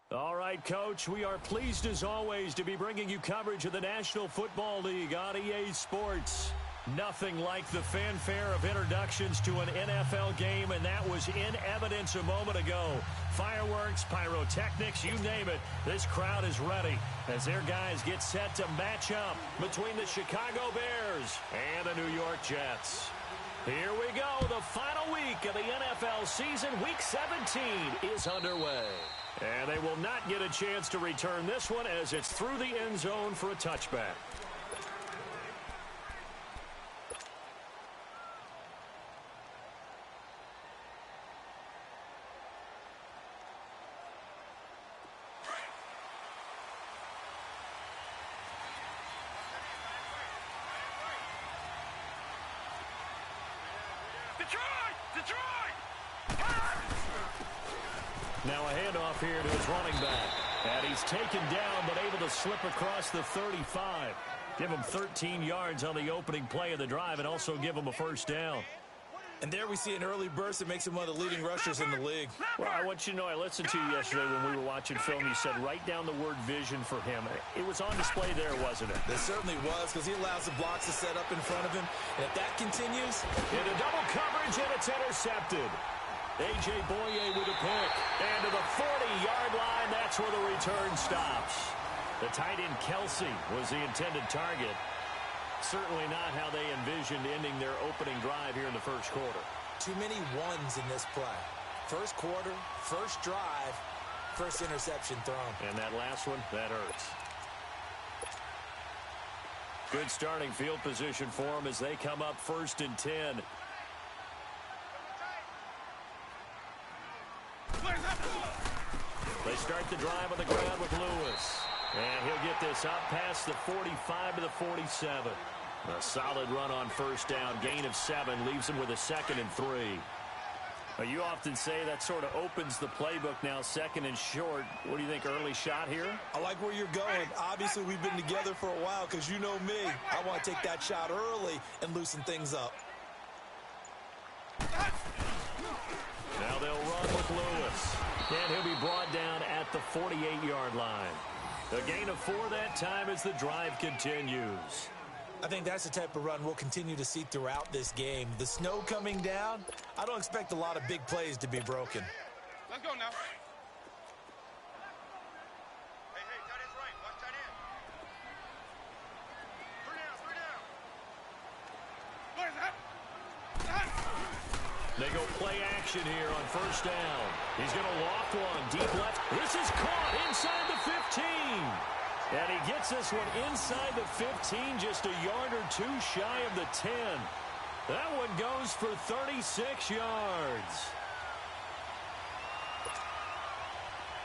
All right, Coach, we are pleased as always to be bringing you coverage of the National Football League on EA Sports. Nothing like the fanfare of introductions to an NFL game, and that was in evidence a moment ago. Fireworks, pyrotechnics, you name it. This crowd is ready as their guys get set to match up between the Chicago Bears and the New York Jets. Here we go. The final week of the NFL season, Week 17, is underway. And they will not get a chance to return this one as it's through the end zone for a touchback. Now a handoff here to his running back. And he's taken down but able to slip across the 35. Give him 13 yards on the opening play of the drive and also give him a first down. And there we see an early burst that makes him one of the leading rushers in the league. Well, I want you to know, I listened to you yesterday when we were watching film. You said write down the word vision for him. It was on display there, wasn't it? It certainly was, because he allows the blocks to set up in front of him. And if that continues... Into double coverage, and it's intercepted. A.J. Boye with a pick. And to the 40-yard line, that's where the return stops. The tight end Kelsey was the intended target. Certainly not how they envisioned ending their opening drive here in the first quarter. Too many ones in this play. First quarter, first drive, first interception thrown. And that last one, that hurts. Good starting field position for them as they come up 1st and 10. They start the drive on the ground with Lewis. And he'll get this up past the 45 to the 47. A solid run on first down. Gain of 7 leaves him with a 2nd and 3. Now, you often say that sort of opens the playbook now, 2nd and short. What do you think, early shot here? I like where you're going. Obviously, we've been together for a while because you know me. I want to take that shot early and loosen things up. Now they'll run with Lewis. And he'll be brought down at the 48-yard line. A gain of 4 that time as the drive continues. I think that's the type of run we'll continue to see throughout this game. The snow coming down, I don't expect a lot of big plays to be broken. Let's go now. Hey, tight end's right. Watch tight end. 3 down. They go play action here on first down. He's going to loft one deep left. This is caught inside the 15. And he gets this one inside the 15, just a yard or 2 shy of the 10. That one goes for 36 yards.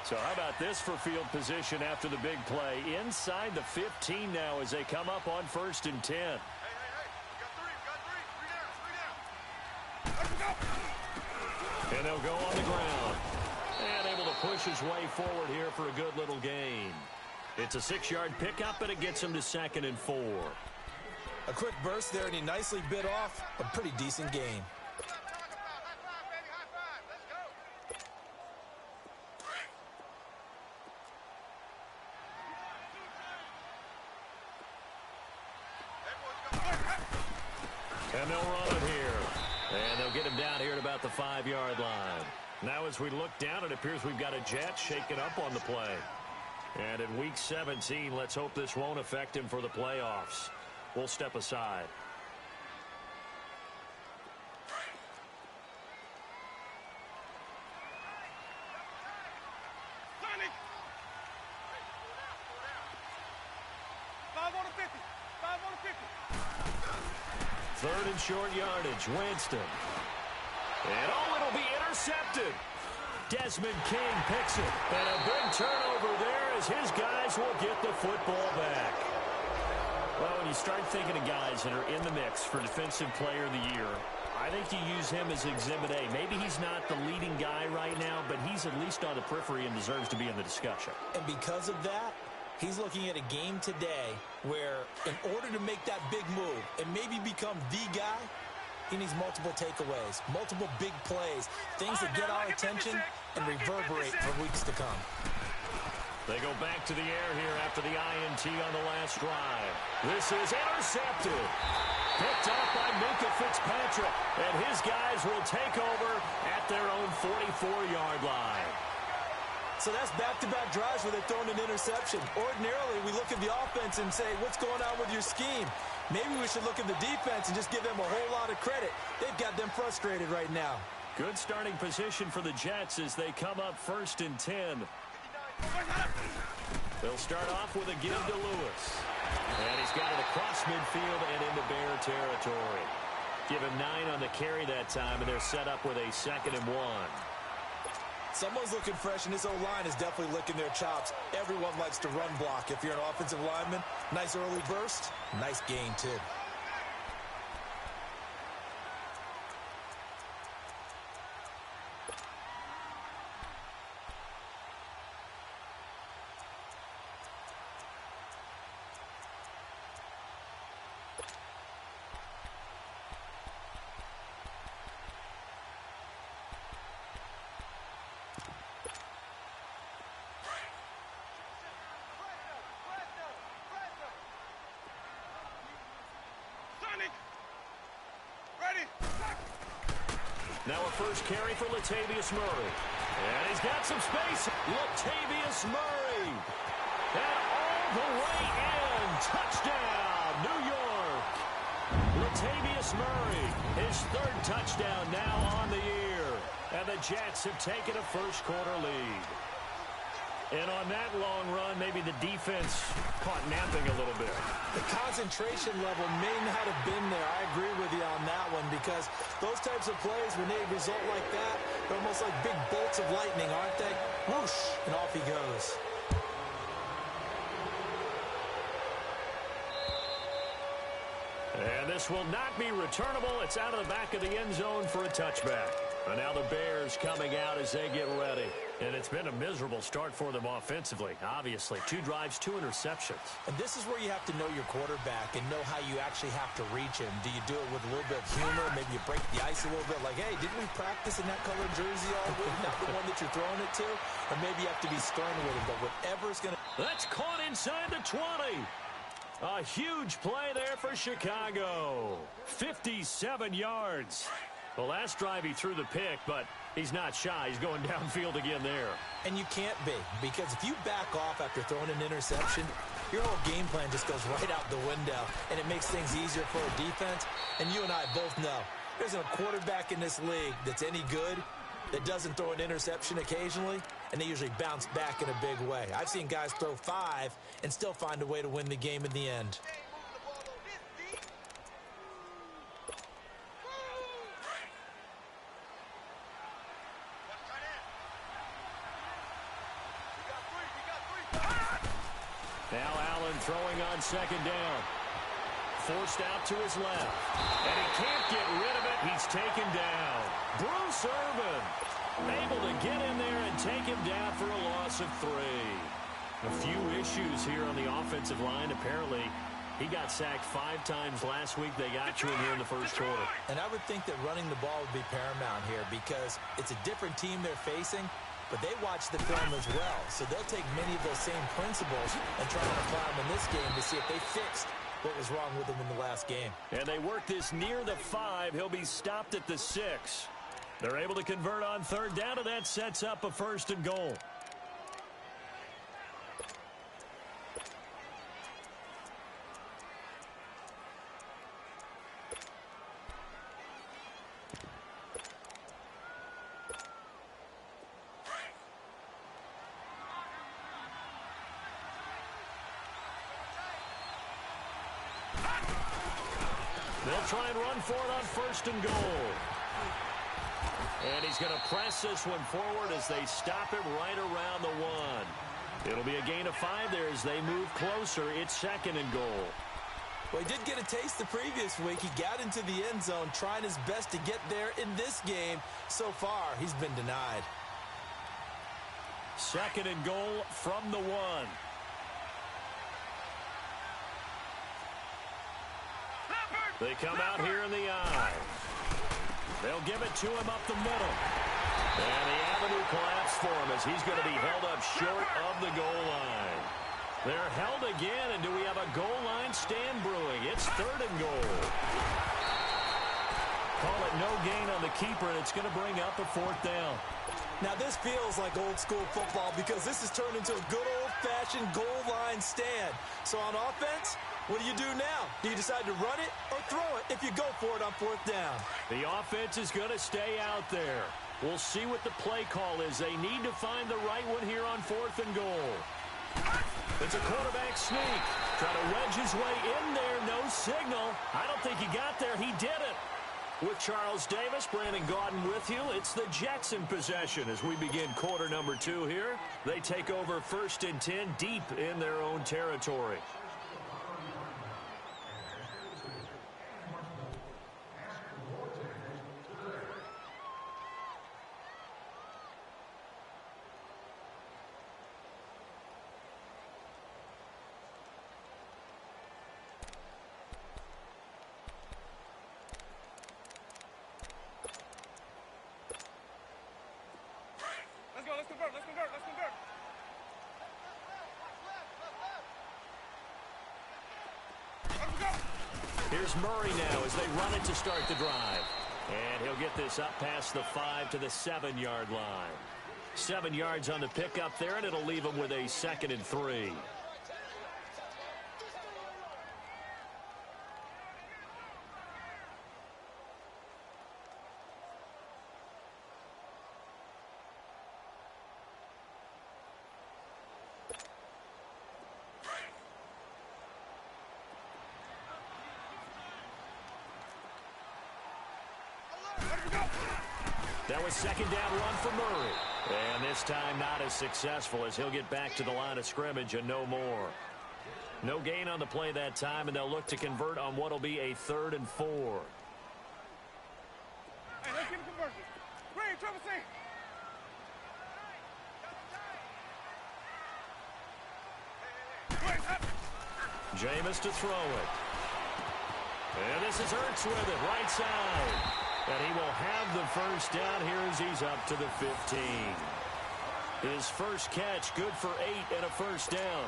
So how about this for field position after the big play? Inside the 15 now as they come up on 1st and 10. Hey. We got 3. 3 down. Let's go. And they'll go on the ground. And able to push his way forward here for a good little gain. It's a 6-yard pickup, but it gets him to 2nd and 4. A quick burst there, and he nicely bit off a pretty decent gain. And they'll run it here. And they'll get him down here at about the 5-yard line. Now as we look down, it appears we've got a Jet shaken up on the play. And in Week 17, let's hope this won't affect him for the playoffs. We'll step aside. Third and short yardage, Winston. And it'll be intercepted. Desmond King picks it. And a big turnover there as his guys will get the football back. Well, when you start thinking of guys that are in the mix for Defensive Player of the Year, I think you use him as Exhibit A. Maybe he's not the leading guy right now, but he's at least on the periphery and deserves to be in the discussion. And because of that, he's looking at a game today where in order to make that big move and maybe become the guy, he needs multiple takeaways, multiple big plays, things that get our attention and reverberate for weeks to come. They go back to the air here after the INT on the last drive. This is intercepted. Picked up by Minka Fitzpatrick. And his guys will take over at their own 44-yard line. So that's back-to-back drives where they're throwing an interception. Ordinarily, we look at the offense and say, what's going on with your scheme? Maybe we should look at the defense and just give them a whole lot of credit. They've got them frustrated right now. Good starting position for the Jets as they come up 1st and 10. They'll start off with a give to Lewis. And he's got it across midfield and into Bear territory. Give him 9 on the carry that time, and they're set up with a 2nd and 1. Someone's looking fresh, and this O-line is definitely licking their chops. Everyone likes to run block. If you're an offensive lineman, nice early burst, nice gain, too. Now a first carry for Latavius Murray. And he's got some space. Latavius Murray. And all the way in. Touchdown, New York. Latavius Murray, his third touchdown now on the year. And the Jets have taken a first-quarter lead. And on that long run, maybe the defense caught napping a little bit. The concentration level may not have been there. I agree with you on that one because those types of plays, when they result like that, they're almost like big bolts of lightning, aren't they? Whoosh, and off he goes. And this will not be returnable. It's out of the back of the end zone for a touchback. And now the Bears coming out as they get ready. And it's been a miserable start for them offensively, obviously. 2 drives, 2 interceptions. And this is where you have to know your quarterback and know how you actually have to reach him. Do you do it with a little bit of humor? Maybe you break the ice a little bit like, hey, didn't we practice in that colored jersey all week? Not the one that you're throwing it to? Or maybe you have to be stern with him. But whatever's going to... That's caught inside the 20. A huge play there for Chicago. 57 yards. The last drive he threw the pick, but he's not shy. He's going downfield again there. And you can't be, because if you back off after throwing an interception, your whole game plan just goes right out the window, and it makes things easier for a defense. And you and I both know there's a quarterback in this league that's any good that doesn't throw an interception occasionally, and they usually bounce back in a big way. I've seen guys throw 5 and still find a way to win the game in the end. Now Allen throwing on second down. Forced out to his left. And he can't get rid of it. He's taken down. Bruce Irvin able to get in there and take him down for a loss of 3. A few issues here on the offensive line. Apparently, he got sacked 5 times last week. They got to him here in the first quarter. And I would think that running the ball would be paramount here because it's a different team they're facing. But they watch the film as well, so they'll take many of those same principles and try and apply them in this game to see if they fixed what was wrong with them in the last game. And they work this near the 5. He'll be stopped at the 6. They're able to convert on third down, and that sets up a first and goal. They'll try and run for it on first and goal. And he's going to press this one forward as they stop him right around the 1. It'll be a gain of 5 there as they move closer. It's second and goal. Well, he did get a taste the previous week. He got into the end zone trying his best to get there in this game. So far, he's been denied. Second and goal from the 1. They come out here in the eye. They'll give it to him up the middle. And the avenue collapsed for him as he's going to be held up short of the goal line. They're held again, and do we have a goal line stand brewing? It's third and goal. Call it no gain on the keeper, and it's going to bring up a 4th down. Now, this feels like old-school football because this has turned into a good old-fashioned goal line stand. So on offense, what do you do now? Do you decide to run it or throw it if you go for it on 4th down? The offense is going to stay out there. We'll see what the play call is. They need to find the right one here on 4th and goal. It's a quarterback sneak. Try to wedge his way in there. No signal. I don't think he got there. He did it. With Charles Davis, Brandon Gaudin with you. It's the Jets in possession as we begin quarter number 2 here. They take over 1st and 10 deep in their own territory. Let's convert. Here's Murray now as they run it to start the drive. And he'll get this up past the 5 to the 7-yard line. 7 yards on the pickup there, and it'll leave him with a 2nd and 3. That was 2nd down run for Murray. And this time not as successful as he'll get back to the line of scrimmage and no more. No gain on the play that time, and they'll look to convert on what will be a 3rd and 4. Hey, let's get a conversion. Green, Trevor C. Jameis to throw it. And this is Ertz with it, right side. And he will have the first down here as he's up to the 15. His first catch, good for 8 and a first down.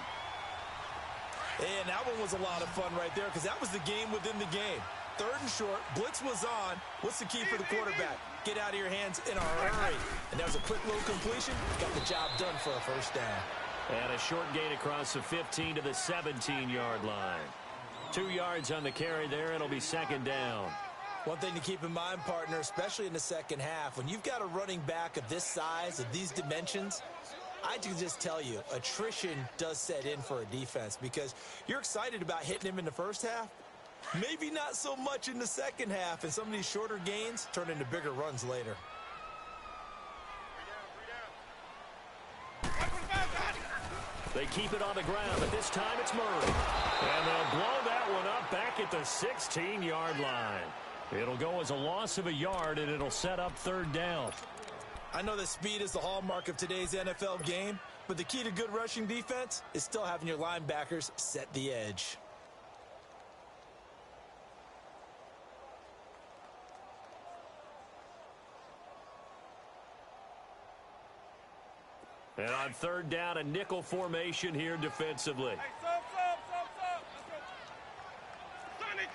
And that one was a lot of fun right there because that was the game within the game. 3rd and short, blitz was on. What's the key for the quarterback? Get out of your hands in a hurry. And that was a quick little completion. Got the job done for a first down. And a short gain across the 15 to the 17-yard line. 2 yards on the carry there. It'll be 2nd down. One thing to keep in mind, partner, especially in the second half, when you've got a running back of this size, of these dimensions, I can just tell you, attrition does set in for a defense because you're excited about hitting him in the first half. Maybe not so much in the second half, and some of these shorter gains turn into bigger runs later. They keep it on the ground, but this time it's Murray. And they'll blow that one up back at the 16-yard line. It'll go as a loss of a yard, and it'll set up 3rd down. I know that speed is the hallmark of today's NFL game, but the key to good rushing defense is still having your linebackers set the edge. And on 3rd down, a nickel formation here defensively. Hey, sub. Let's go. Sonic.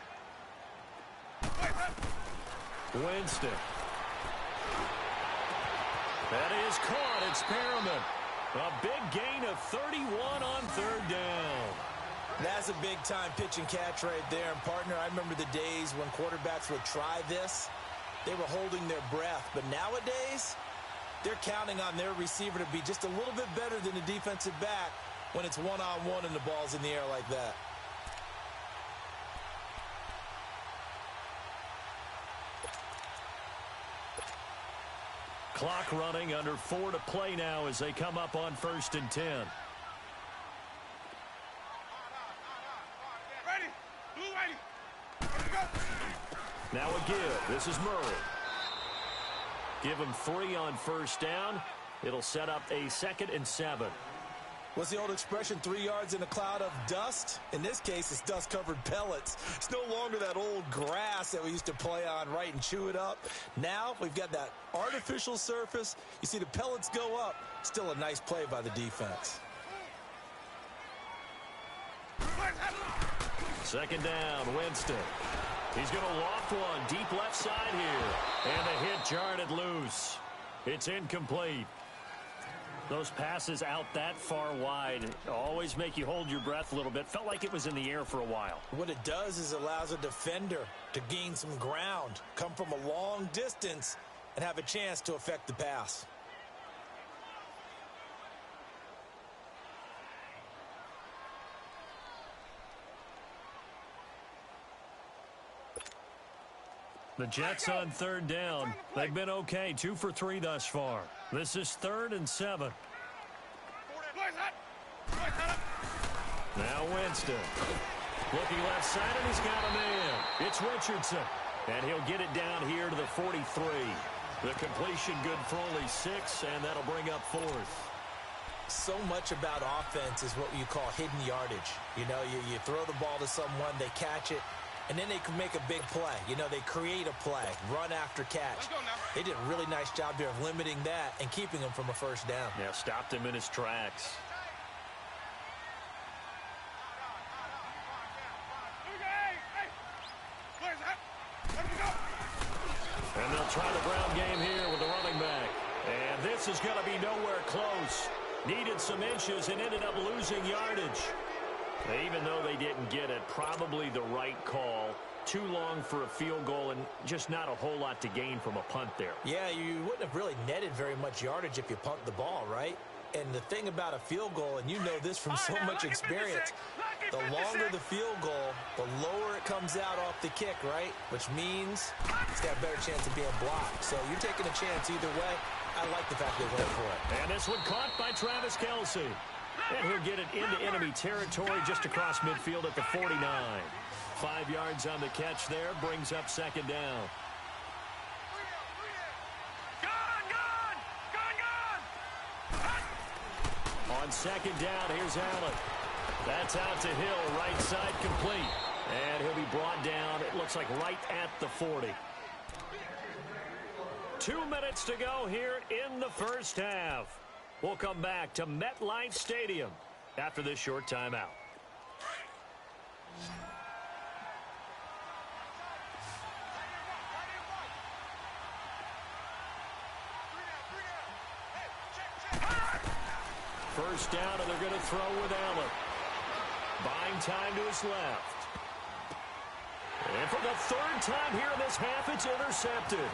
Winston. That is caught. It's Perriman. A big gain of 31 on 3rd down. That's a big-time pitch and catch right there. And, partner, I remember the days when quarterbacks would try this. They were holding their breath. But nowadays, they're counting on their receiver to be just a little bit better than the defensive back when it's one-on-one and the ball's in the air like that. Clock running, under 4 to play now as they come up on 1st and 10. Ready. Blue ready. Let's go. Now a give. This is Murray. Give him 3 on 1st down. It'll set up a 2nd and 7. What's the old expression, 3 yards in a cloud of dust? In this case, it's dust-covered pellets. It's no longer that old grass that we used to play on, right, and chew it up. Now we've got that artificial surface. You see the pellets go up. Still a nice play by the defense. 2nd down, Winston. He's going to loft one deep left side here. And the hit jarred it loose. It's incomplete. Those passes out that far wide always make you hold your breath a little bit. Felt like it was in the air for a while. What it does is allows a defender to gain some ground, come from a long distance, and have a chance to affect the pass. The Jets on 3rd down. They've been okay, 2 for 3 thus far. This is 3rd and 7. Now Winston. Looking left side, and he's got a man. It's Richardson. And he'll get it down here to the 43. The completion good for only 6, and that'll bring up 4th. So much about offense is what you call hidden yardage. You know, you throw the ball to someone, they catch it, and then they can make a big play. You know, they create a play, run after catch. They did a really nice job there of limiting that and keeping him from a first down. Yeah, stopped him in his tracks. Try the ground game here with the running back. And this is going to be nowhere close. Needed some inches and ended up losing yardage. Even though they didn't get it, probably the right call. Too long for a field goal and just not a whole lot to gain from a punt there. Yeah, you wouldn't have really netted very much yardage if you punt the ball, right? And the thing about a field goal, and you know this from so much experience, the longer the field goal, the lower it comes out off the kick, right? Which means it's got a better chance of being blocked. So you're taking a chance either way. I like the fact they went for it. And this one caught by Travis Kelce. And he'll get it into enemy territory just across midfield at the 49. 5 yards on the catch there, brings up second down. On second down, here's Allen. That's out to Hill, right side complete. And he'll be brought down, it looks like right at the 40. 2 minutes to go here in the first half. We'll come back to MetLife Stadium after this short timeout. First down, and they're going to throw with Allen. Buying time to his left. And for the third time here in this half, it's intercepted.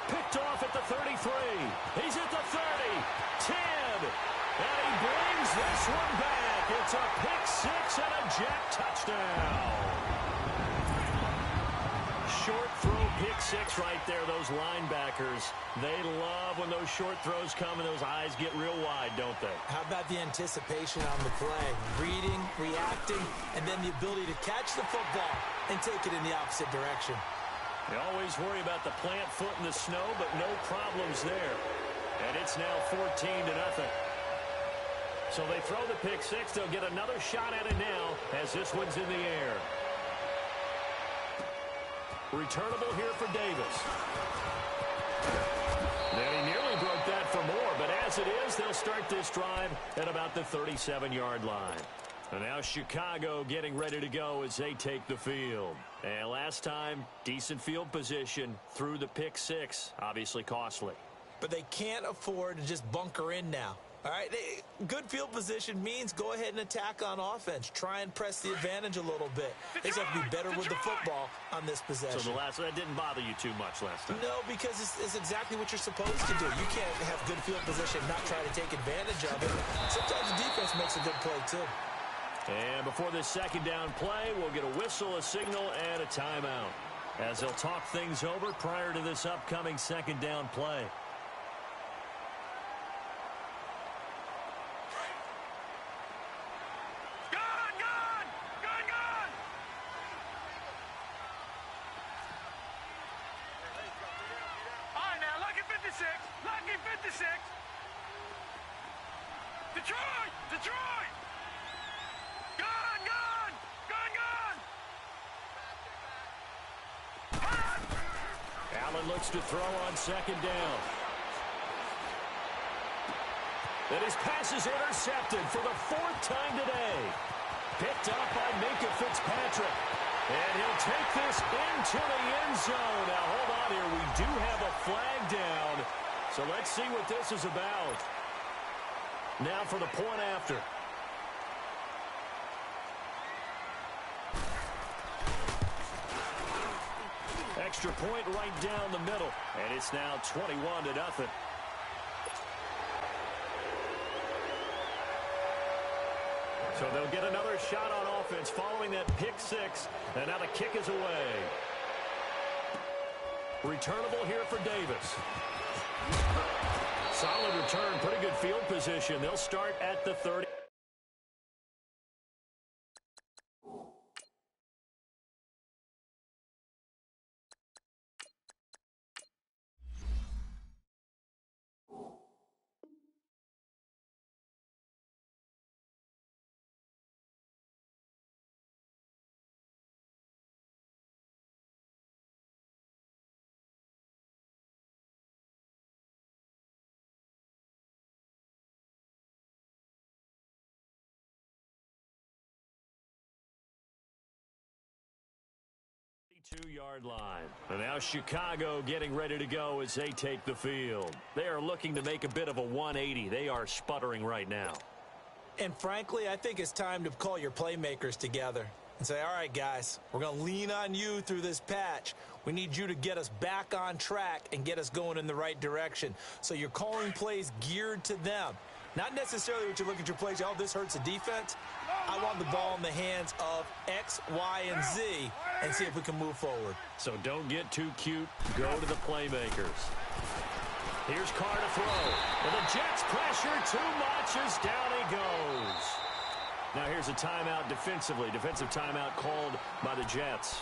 Picked off at the 33. He's at the 30. 10. And he brings this one back. It's a pick six and a jack touchdown. Short throw pick six right there. Those linebackers, they love when those short throws come and those eyes get real wide, don't they? How about the anticipation on the play? Reading, reacting, and then the ability to catch the football and take it in the opposite direction. They always worry about the plant foot in the snow, but no problems there. And it's now 14-0. So they throw the pick six. They'll get another shot at it now as this one's in the air. Returnable here for Davis. And he nearly broke that for more, but as it is, they'll start this drive at about the 37-yard line. And now Chicago getting ready to go as they take the field. And last time, decent field position through the pick six, obviously costly. But they can't afford to just bunker in now. All right, good field position means go ahead and attack on offense. Try and press the advantage a little bit. They just have to be better with the football on this possession. So that didn't bother you too much last time? No, because it's exactly what you're supposed to do. You can't have good field position and not try to take advantage of it. Sometimes the defense makes a good play, too. And before this second down play, we'll get a whistle, a signal, and a timeout as they'll talk things over prior to this upcoming second down play. Looks to throw on second down. And his pass is intercepted for the fourth time today. Picked up by Minkah Fitzpatrick. And he'll take this into the end zone. Now, hold on here. We do have a flag down. So let's see what this is about. Now for the point after. Extra point right down the middle. And it's now 21-0. So they'll get another shot on offense following that pick six. And now the kick is away. Returnable here for Davis. Solid return, pretty good field position. They'll start at the 30. 2-yard line. And now Chicago getting ready to go as they take the field. They are looking to make a bit of a 180. They are sputtering right now. And frankly, I think it's time to call your playmakers together and say, all right, guys, we're going to lean on you through this patch. We need you to get us back on track and get us going in the right direction. So you're calling plays geared to them. Not necessarily what you look at your plays, oh, this hurts the defense. I want the ball in the hands of X, Y, and Z and see if we can move forward. So don't get too cute. Go to the playmakers. Here's Carr to throw. And the Jets pressure too much as down he goes. Now here's a timeout defensively. Defensive timeout called by the Jets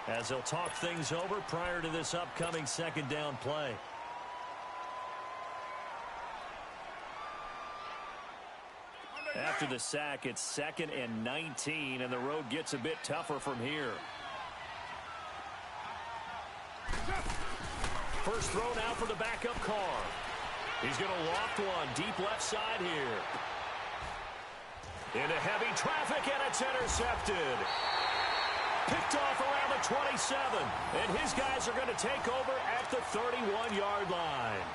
as they'll talk things over prior to this upcoming second down play. After the sack, it's 2nd and 19, and the road gets a bit tougher from here. First throw now for the backup Carr. He's going to loft one deep left side here. Into heavy traffic, and it's intercepted. Picked off around the 27, and his guys are going to take over at the 31-yard line.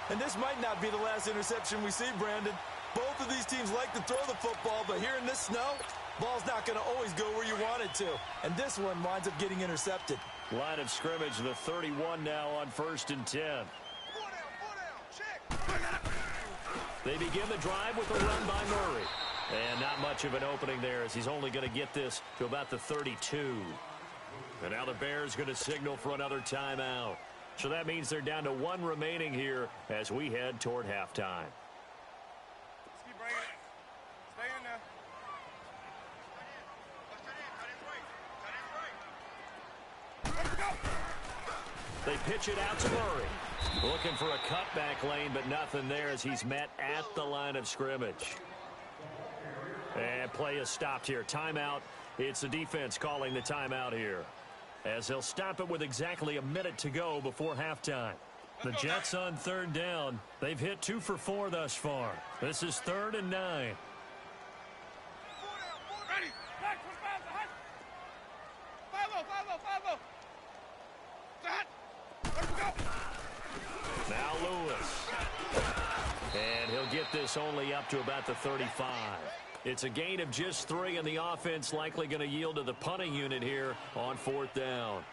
And this might not be the last interception we see, Brandon. Both of these teams like to throw the football, but here in this snow, ball's not going to always go where you want it to. And this one winds up getting intercepted. Line of scrimmage, the 31 now on 1st and 10. They begin the drive with a run by Murray. And not much of an opening there as he's only going to get this to about the 32. And now the Bears going to signal for another timeout. So that means they're down to 1 remaining here as we head toward halftime. They pitch it out to Murray. Looking for a cutback lane, but nothing there as he's met at the line of scrimmage. And play is stopped here. Timeout. It's the defense calling the timeout here, as they'll stop it with exactly a minute to go before halftime. The Jets on 3rd down. They've hit 2 for 4 thus far. This is 3rd and 9. Now Lewis. And he'll get this only up to about the 35. It's a gain of just 3, and the offense likely going to yield to the punting unit here on 4th down.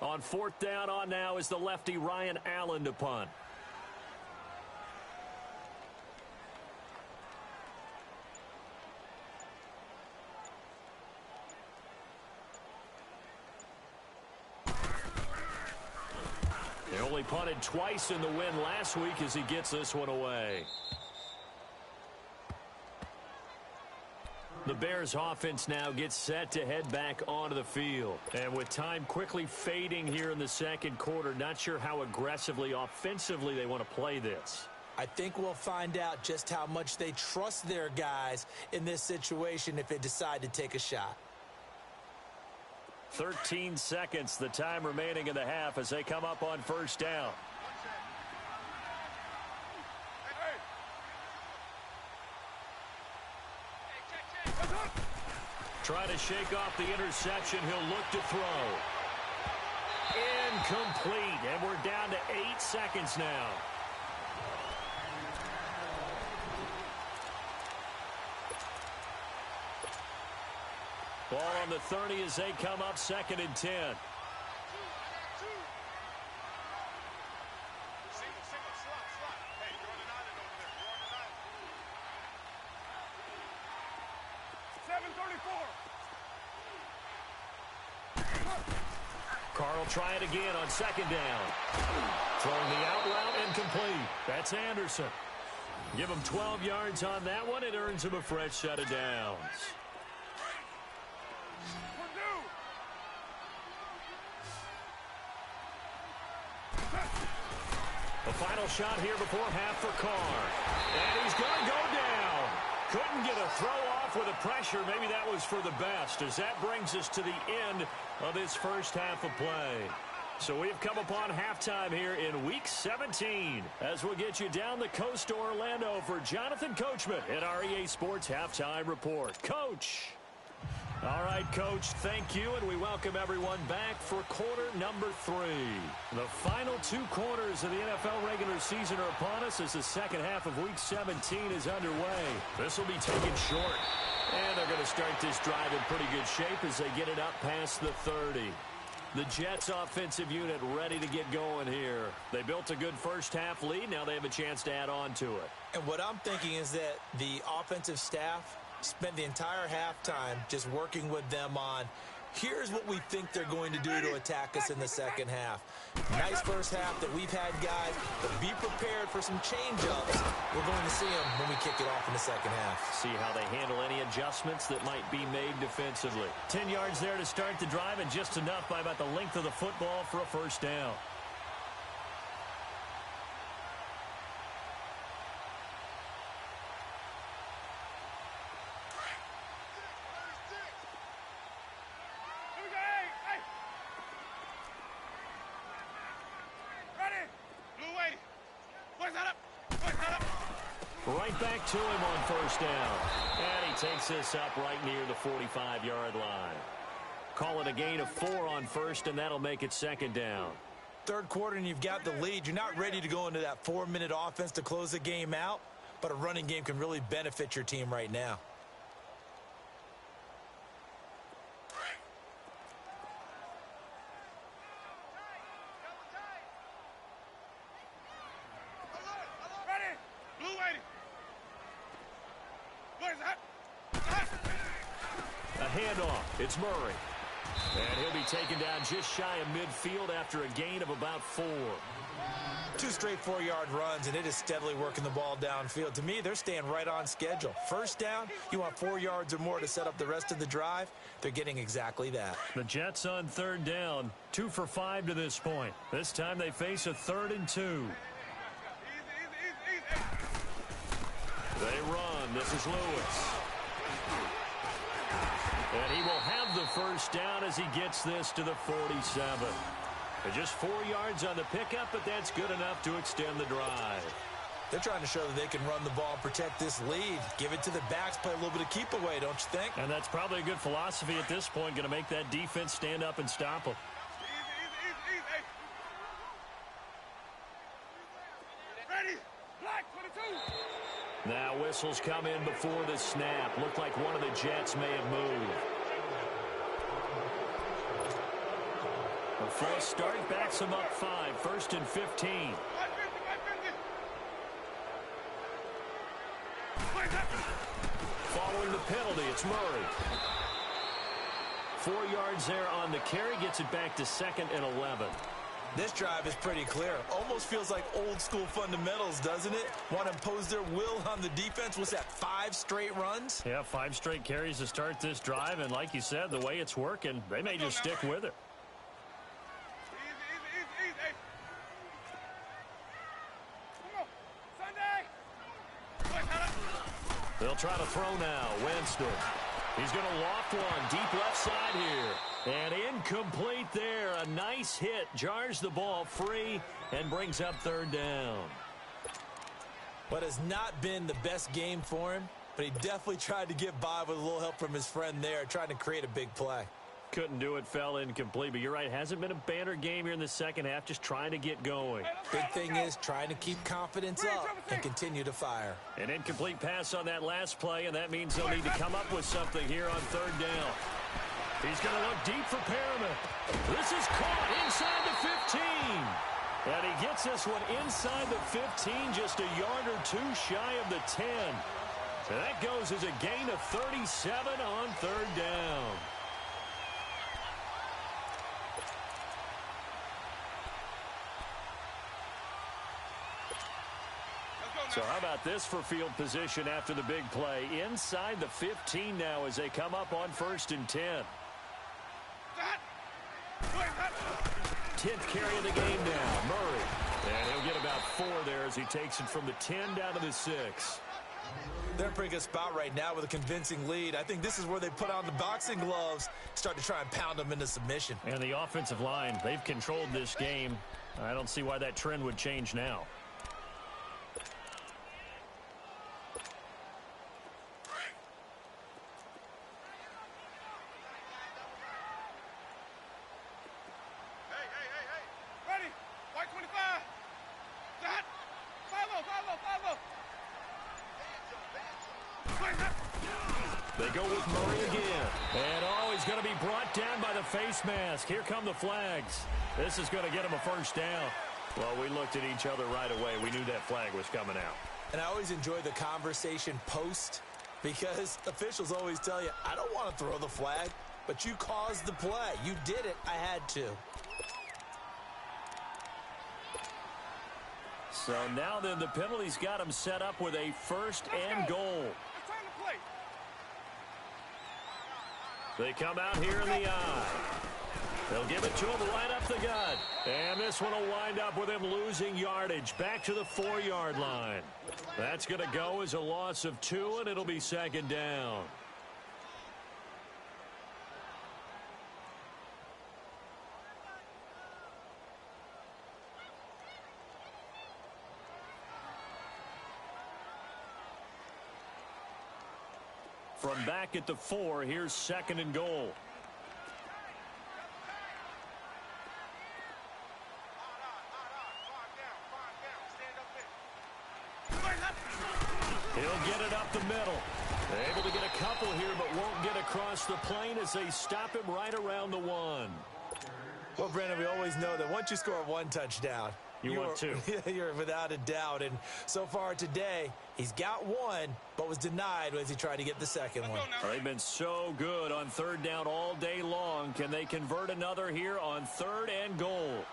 On 4th down on now is the lefty Ryan Allen to punt. They only punted twice in the win last week as he gets this one away. The Bears offense now gets set to head back onto the field. And with time quickly fading here in the second quarter, not sure how aggressively, offensively they want to play this. I think we'll find out just how much they trust their guys in this situation if they decide to take a shot. 13 seconds, the time remaining in the half as they come up on 1st down. Trying to shake off the interception. He'll look to throw. Incomplete. And we're down to 8 seconds now. Ball on the 30 as they come up 2nd and 10. Carl try it again on 2nd down. Throwing the out route incomplete. That's Anderson. Give him 12 yards on that one. It earns him a fresh set of downs. The final shot here before half for Carr. And he's going to go down. Couldn't get a throw off off with the pressure. Maybe that was for the best, as that brings us to the end of this first half of play. So we've come upon halftime here in Week 17, as we'll get you down the coast to Orlando for Jonathan Coachman at our EA Sports Halftime Report. Coach. All right, Coach, thank you, and we welcome everyone back for quarter number 3. The final 2 quarters of the NFL regular season are upon us as the second half of Week 17 is underway. This will be taken short, and they're going to start this drive in pretty good shape as they get it up past the 30. The Jets offensive unit ready to get going here. They built a good first half lead. Now they have a chance to add on to it. And what I'm thinking is that the offensive staff spent the entire halftime just working with them on, here's what we think they're going to do to attack us in the second half. Nice first half that we've had, guys, but be prepared for some change-ups. We're going to see them when we kick it off in the second half. See how they handle any adjustments that might be made defensively. 10 yards there to start the drive, and just enough by about the length of the football for a first down. Right back to him on first down. And he takes this up right near the 45-yard line. Call it a gain of 4 on first, and that'll make it second down. Third quarter, and you've got the lead. You're not ready to go into that 4-minute offense to close the game out, but a running game can really benefit your team right now. Handoff. It's Murray. And he'll be taken down just shy of midfield after a gain of about 4. 2 straight 4-yard runs, and it is steadily working the ball downfield. To me, they're staying right on schedule. First down, you want 4 yards or more to set up the rest of the drive. They're getting exactly that. The Jets on third down, 2 for 5 to this point. This time they face a 3rd and 2. They run. This is Lewis. And he will have the first down as he gets this to the 47. Just 4 yards on the pickup, but that's good enough to extend the drive. They're trying to show that they can run the ball and protect this lead. Give it to the backs, play a little bit of keep away, don't you think? And that's probably a good philosophy at this point, going to make that defense stand up and stop them. Ready, black 22. Now whistles come in before the snap. Looked like one of the Jets may have moved. A false start backs them up 5. 1st and 15. Following the penalty, it's Murray. 4 yards there on the carry. Gets it back to 2nd and 11. This drive is pretty clear. Almost feels like old school fundamentals, doesn't it? Want to impose their will on the defense. Was that 5 straight runs? Yeah, 5 straight carries to start this drive. And like you said, the way it's working, they may just stick with it. Easy. Come on, Sunday. They'll try to throw now. Winston. He's going to loft one deep left side here. And incomplete there. A nice hit. Jars the ball free and brings up 3rd down. What has not been the best game for him, but he definitely tried to get by with a little help from his friend there, trying to create a big play. Couldn't do it, fell incomplete. But you're right, hasn't been a banner game here in the second half, just trying to get going. Big thing is trying to keep confidence up and continue to fire. An incomplete pass on that last play, and that means they'll need to come up with something here on 3rd down. He's going to look deep for Perriman. This is caught inside the 15. And he gets this one inside the 15, just a yard or 2 shy of the 10. So that goes as a gain of 37 on 3rd down. So how about this for field position after the big play? Inside the 15 now as they come up on 1st and 10. 10th carry of the game now, Murray. And he'll get about 4 there as he takes it from the 10 down to the 6. They're in a pretty good spot right now with a convincing lead. I think this is where they put on the boxing gloves, start to try and pound them into submission. And the offensive line, they've controlled this game. I don't see why that trend would change now. Hey. Ready. White 25. Set. 5-0. They go with Murray again. And, oh, he's going to be brought down by the face mask. Here come the flags. This is going to get him a first down. Well, we looked at each other right away. We knew that flag was coming out. And I always enjoy the conversation post because officials always tell you, I don't want to throw the flag, but you caused the play. You did it. I had to. So now then the penalty's got him set up with a first and goal. It's time to play. They come out here in the eye. They'll give it to him right up the gut. And this one will wind up with him losing yardage back to the 4-yard line. That's going to go as a loss of 2, and it'll be second down. From back at the 4, here's second and goal. He'll get it up the middle. Able to get a couple here, but won't get across the plane as they stop him right around the 1. Well, Brandon, we always know that once you score 1 touchdown, you want 2. You're without a doubt. And so far today, he's got 1, but was denied as he tried to get the second one. They've been so good on third down all day long. Can they convert another here on third and goal?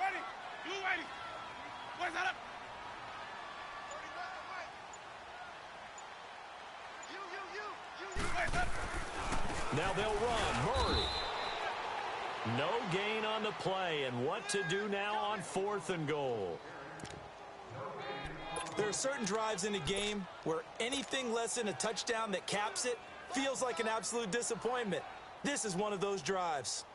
Ready. Blue ready. Where's that up? Now they'll run. Murray. No gain on the play, and what to do now on 4th and goal. There are certain drives in a game where anything less than a touchdown that caps it feels like an absolute disappointment. This is one of those drives.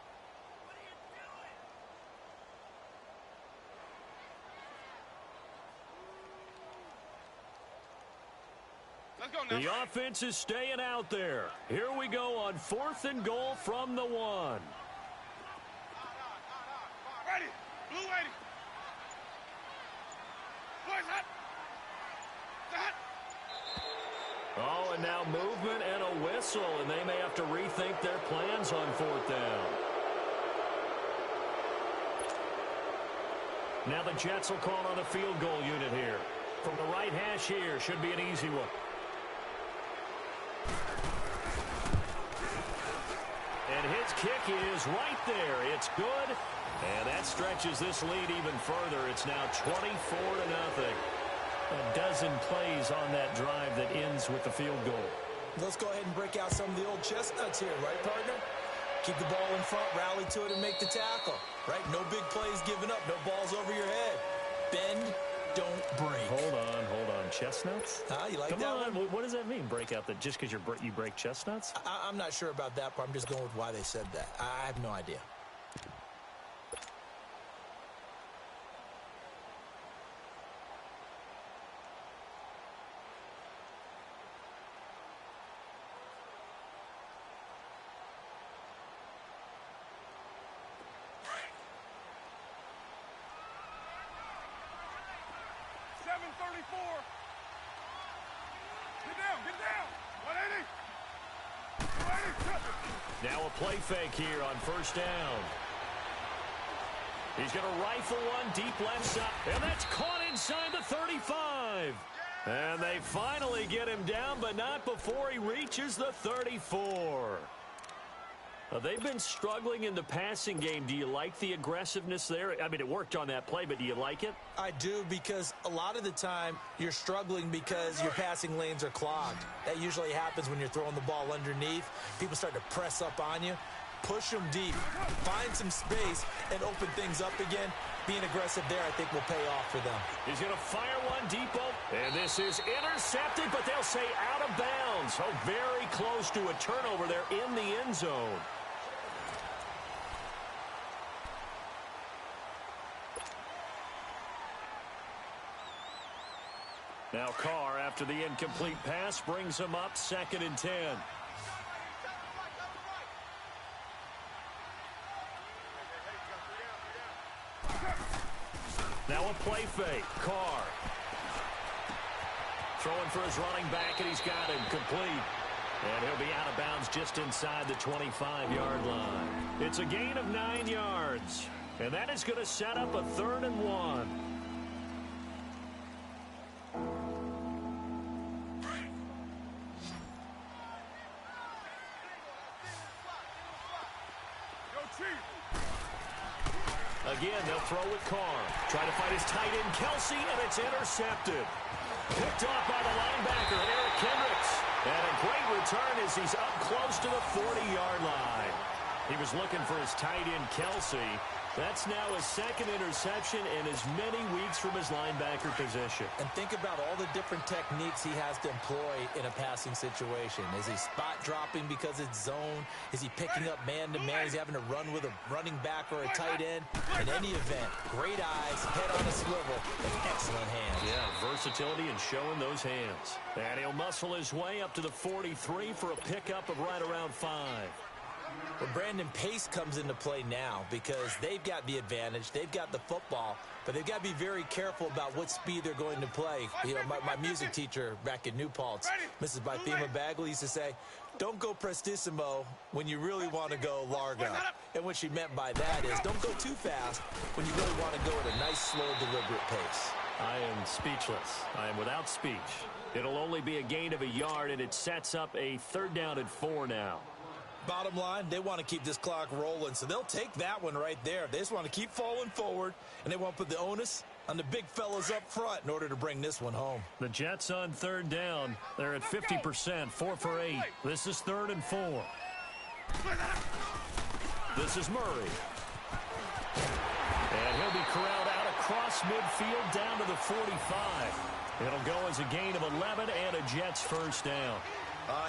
Let's go now. The offense is staying out there. Here we go on 4th and goal from the 1. Ready. Blue ready. Boys hot. Set. Oh, and now movement and a whistle, and they may have to rethink their plans on 4th down. Now the Jets will call on a field goal unit here. From the right hash here, should be an easy one. And his kick is right there. It's good. And that stretches this lead even further. It's now 24-0. A dozen plays on that drive that ends with the field goal. Let's go ahead and break out some of the old chestnuts here, right, partner? Keep the ball in front, rally to it, and make the tackle, right? No big plays given up, no balls over your head. Bend, don't break. Hold on. Chestnuts? You like Come that on. one? What does that mean, break out? That just because you break chestnuts? I'm not sure about that part. I'm just going with why they said that. I have no idea. Get down. 180. Now a play fake here on first down. He's going to rifle one deep left side, and that's caught inside the 35. And they finally get him down, but not before he reaches the 34. They've been struggling in the passing game. Do you like the aggressiveness there? I mean, it worked on that play, but do you like it? I do, because a lot of the time you're struggling because your passing lanes are clogged. That usually happens when you're throwing the ball underneath. People start to press up on you. push them deep, find some space, and open things up again. Being aggressive there, I think, will pay off for them. He's going to fire one deep. And this is intercepted, but they'll say out of bounds. Oh, very close to a turnover there in the end zone. Now Carr, after the incomplete pass, brings him up 2nd and 10. Now a play fake. Carr. Throwing for his running back, and he's got him complete. And he'll be out of bounds just inside the 25-yard line. It's a gain of 9 yards. And that is going to set up a 3rd and 1. Again, they'll throw with Carr. Trying to find his tight end, Kelsey, and it's intercepted. Picked off by the linebacker, Eric Kendricks. And a great return as he's up close to the 40-yard line. He was looking for his tight end, Kelsey. That's now his 2nd interception in as many weeks from his linebacker position. And think about all the different techniques he has to employ in a passing situation. Is he spot dropping because it's zone? Is he picking up man-to-man? Is he having to run with a running back or a tight end? In any event, great eyes, head on a swivel, and excellent hands. Yeah, versatility and showing those hands. And he'll muscle his way up to the 43 for a pickup of right around 5. Well, Brandon, pace comes into play now because they've got the advantage. They've got the football, but they've got to be very careful about what speed they're going to play. You know, my music teacher back in New Paltz, Mrs. Bythema Bagley, used to say, don't go prestissimo when you really want to go largo. And what she meant by that is don't go too fast when you really want to go at a nice, slow, deliberate pace. I am speechless. I am without speech. It'll only be a gain of a yard, and it sets up a 3rd down and 4 now. Bottom line, they want to keep this clock rolling, so they'll take that one right there. They just want to keep falling forward, and they want to put the onus on the big fellas up front in order to bring this one home. The Jets on 3rd down. They're at 50%, 4 for 8. This is 3rd and 4. This is Murray. And he'll be corralled out across midfield down to the 45. It'll go as a gain of 11 and a Jets 1st down.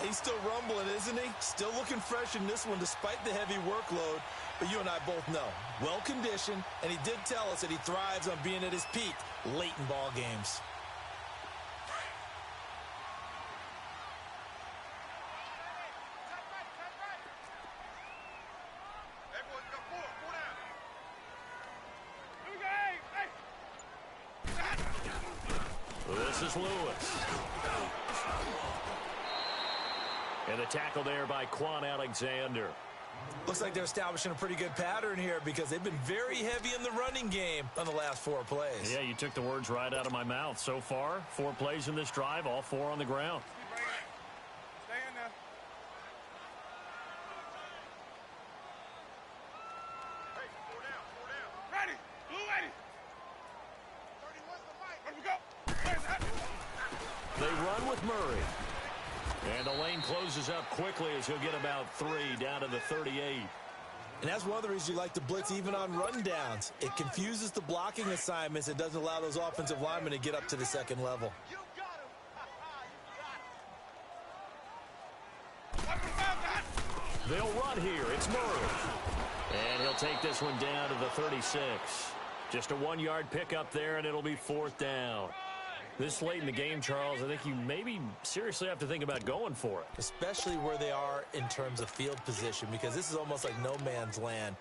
He's still rumbling, isn't he? Still looking fresh in this one despite the heavy workload. But you and I both know, well-conditioned, and he did tell us that he thrives on being at his peak late in ball games. This is Lewis. And the tackle there by Quan Alexander. Looks like they're establishing a pretty good pattern here because they've been very heavy in the running game on the last 4 plays. Yeah, you took the words right out of my mouth. So far, 4 plays in this drive, all 4 on the ground. Stay in there. Hey, 4 down. Ready. Blue ready. 31's the mic. Where we go? Where's that? They run with Murray. And the lane closes up quickly as he'll get about 3 down to the 38. And that's one of the reasons you like to blitz even on rundowns. It confuses the blocking assignments. It doesn't allow those offensive linemen to get up to the 2nd level. You got him. They'll run here. It's Murray. And he'll take this one down to the 36. Just a 1-yard pickup there, and it'll be 4th down. This late in the game, Charles, I think you maybe seriously have to think about going for it. Especially where they are in terms of field position, because this is almost like no man's land.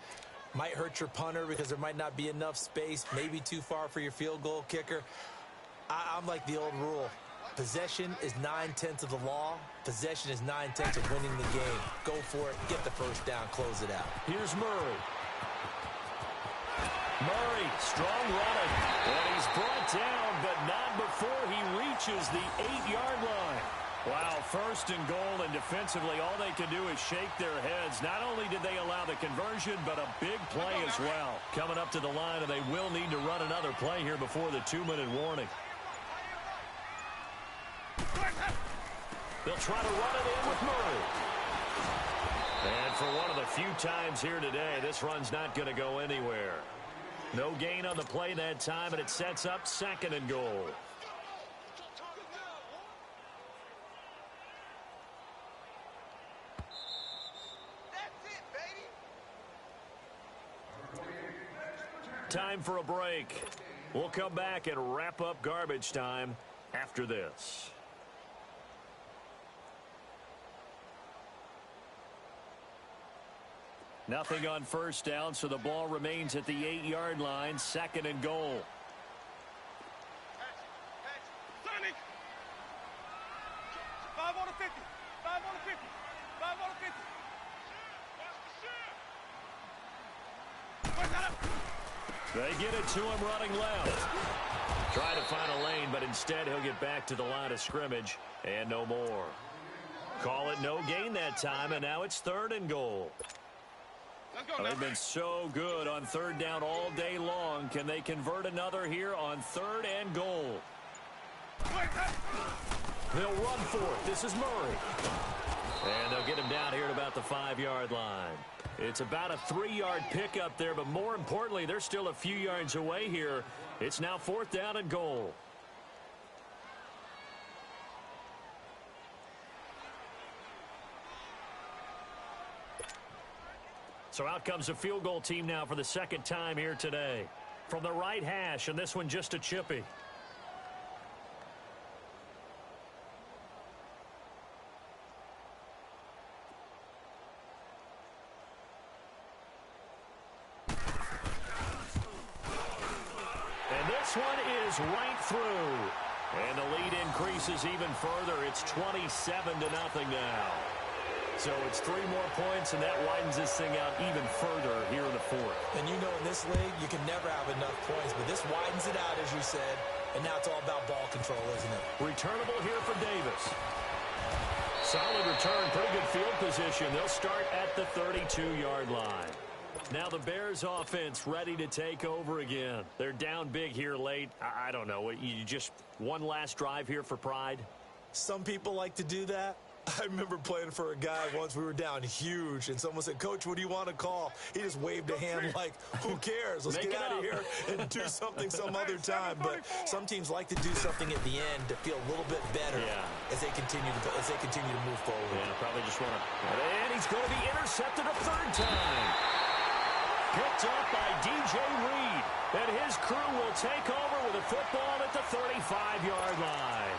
Might hurt your punter because there might not be enough space, maybe too far for your field goal kicker. I'm like the old rule. Possession is 9/10 of the law. Possession is 9/10 of winning the game. Go for it, get the 1st down, close it out. Here's Murray. Murray, strong running. And he's brought down, but not before he reaches the 8-yard line. Wow, 1st and goal, and defensively, all they can do is shake their heads. Not only did they allow the conversion, but a big play as well. Coming up to the line, and they will need to run another play here before the 2-minute warning. They'll try to run it in with Murray. And for one of the few times here today, this run's not going to go anywhere. No gain on the play that time, and it sets up 2nd and goal. Time for a break. We'll come back and wrap up garbage time after this. Nothing on first down, so the ball remains at the 8-yard line, 2nd and goal. Sonny! 5 on the 50. 5 on the 50. 5 on the 50. Watch that up. They get it to him running left. Trying to find a lane, but instead he'll get back to the line of scrimmage and no more. Call it no gain that time, and now it's 3rd and goal. Let's go, They've been so good on 3rd down all day long. Can they convert another here on 3rd and goal? They'll run for it. This is Murray. And they'll get him down here at about the 5-yard line. It's about a 3-yard pickup there, but more importantly, they're still a few yards away here. It's now 4th down and goal. So out comes a field goal team now for the 2nd time here today. From the right hash, and this one just a chippy. And this one is right through. And the lead increases even further. It's 27-0 now. So it's 3 more points, and that widens this thing out even further here in the 4th. And you know in this league, you can never have enough points, but this widens it out, as you said, and now it's all about ball control, isn't it? Returnable here for Davis. Solid return, pretty good field position. They'll start at the 32-yard line. Now the Bears offense ready to take over again. They're down big here late. I don't know. You just one last drive here for pride? Some people like to do that. I remember playing for a guy once. We were down huge, and someone said, "Coach, what do you want to call?" He just waved a hand like, who cares? Let's get out of here and do something some other time. But some teams like to do something at the end to feel a little bit better as they continue to move forward. Yeah, probably just want to. And he's going to be intercepted a 3rd time. Picked up by DJ Reed. And his crew will take over with a football at the 35-yard line.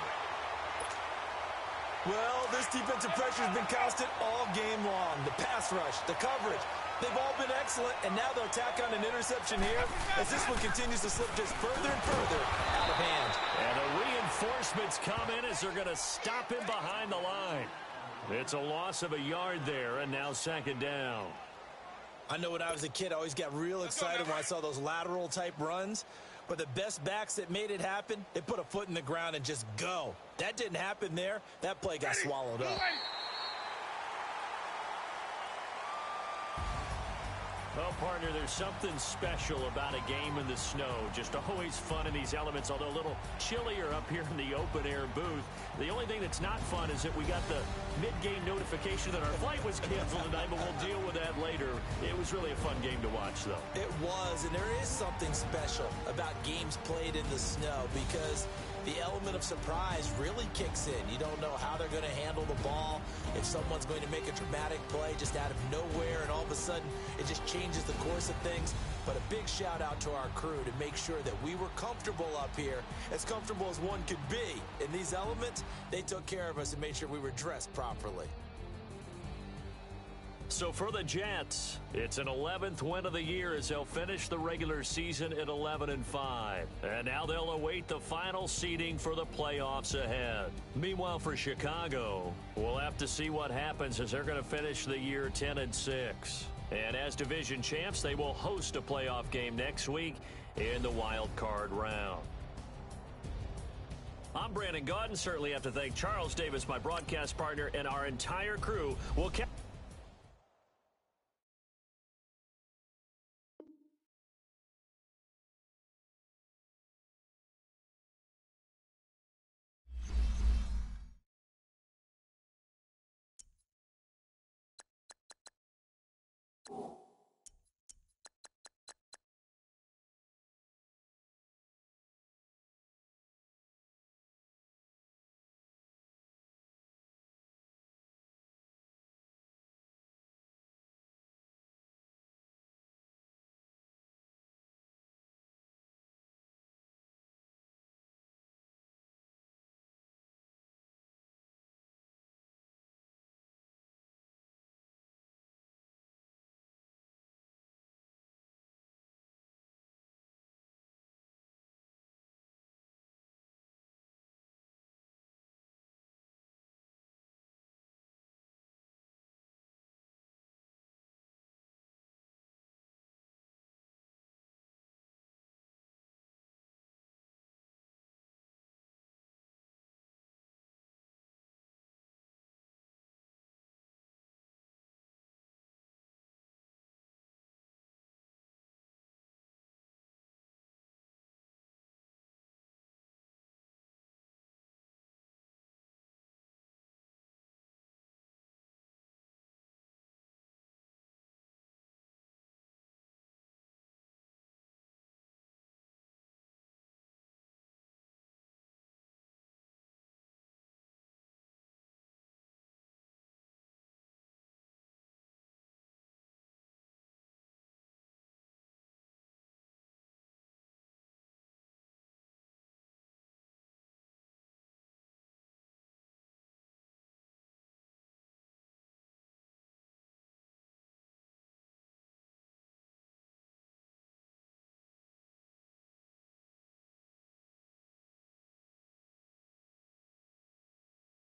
Well, this defensive pressure has been constant all game long. The pass rush, the coverage, they've all been excellent, and now they'll tack on an interception here as this one continues to slip just further and further out of hand. And the reinforcements come in as they're going to stop him behind the line. It's a loss of a yard there, and now 2nd down. I know when I was a kid, I always got real excited when I saw those lateral-type runs. But the best backs that made it happen, they put a foot in the ground and just go. That didn't happen there. That play got swallowed up. Well, partner, there's something special about a game in the snow. Just always fun in these elements, although a little chillier up here in the open-air booth. The only thing that's not fun is that we got the mid-game notification that our flight was canceled tonight, but we'll deal with that later. It was really a fun game to watch, though. It was, and there is something special about games played in the snow because the element of surprise really kicks in. You don't know how they're going to handle the ball, if someone's going to make a dramatic play just out of nowhere, and all of a sudden it just changes the course of things. But a big shout out to our crew to make sure that we were comfortable up here, as comfortable as one could be. In these elements, they took care of us and made sure we were dressed properly. So for the Jets, it's an 11th win of the year as they'll finish the regular season at 11-5. And now they'll await the final seeding for the playoffs ahead. Meanwhile, for Chicago, we'll have to see what happens as they're going to finish the year 10-6. And as division champs, they will host a playoff game next week in the wild card round. I'm Brandon Gaudin. Certainly have to thank Charles Davis, my broadcast partner, and our entire crew. We'll Ready.